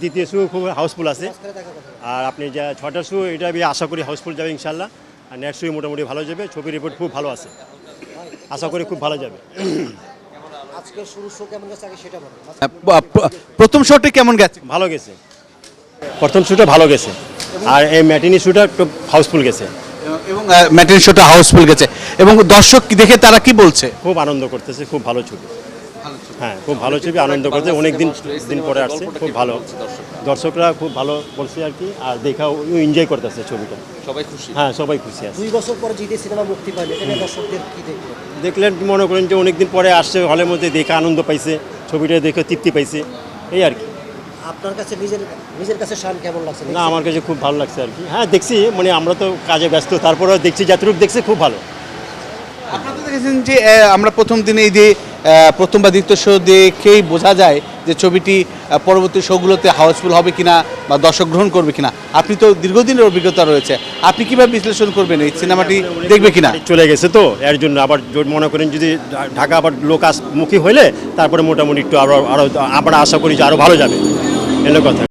দ্বিতীয় শো খুব হাউসফুল আছে আর আপনি যা ছটার শো এটা আমি আশা করি হাউসফুল যাবে ইনশাল্লাহ। আর নেক্সট শো মোটামুটি ভালো যাবে, ছবির রিপোর্ট খুব ভালো আছে, আশা করি খুব ভালো যাবে। আজকের শুরু শো কেমন গেছে আগে সেটা বলো। প্রথম শোটি কেমন গেছে? ভালো গেছে, প্রথম শোটা ভালো গেছে আর এই ম্যাটিনি শোটা একটু হাউসফুল গেছে এবং ম্যাটিন শোটা হাউসফুল গেছে এবং দর্শক কি দেখে তারা কি বলছে? খুব আনন্দ করতেছে, খুব ভালো ছবি। হ্যাঁ খুব ভালো ছবি, আনন্দ করতে অনেক দিন পরে আসছে, খুব ভালো দর্শকরা খুব ভালো বলছে আর কি। আর দেখাও এনজয় করতেছে ছবিটা, সবাই খুশি। হ্যাঁ সবাই খুশি আছে। 2 বছর পরে জিতে সিনেমা মুক্তি পাইলে এটা দর্শকদের কি দেখবে? দেখলেন মনে করেন যে অনেক দিন পরে আসছে, হলের মধ্যে দেখে আনন্দ পাইছে, ছবিটা দেখে তৃপ্তি পাইছে, এই আর কি। আপনার কাছে নিজের কাছে শান কেমন লাগছে? না আমার কাছে খুব ভালো লাগছে আর কি। হ্যাঁ দেখছি, মানে আমরা তো কাজে ব্যস্ত, তারপরেও দেখছি যতটুকু দেখছি খুব ভালো। আপনারা তো দেখেছেন যে আমরা প্রথম দিনে এই যে প্রথম বা দ্বিতীয় শো দেখেই বোঝা যায় যে ছবিটি পরবর্তী শোগুলোতে হাউসফুল হবে কিনা বা দর্শক গ্রহণ করবে কিনা। আপনি তো দীর্ঘদিনের অভিজ্ঞতা রয়েছে, আপনি কিভাবে বিশ্লেষণ করবেন এই সিনেমাটি দেখবে কিনা? চলে গেছে তো এর জন্য আবার মনে করেন যদি ঢাকা আবার লোক মুখী হইলে তারপরে মোটামুটি একটু আরও আবার আশা করি যে আরও ভালো যাবে, এলো কথা।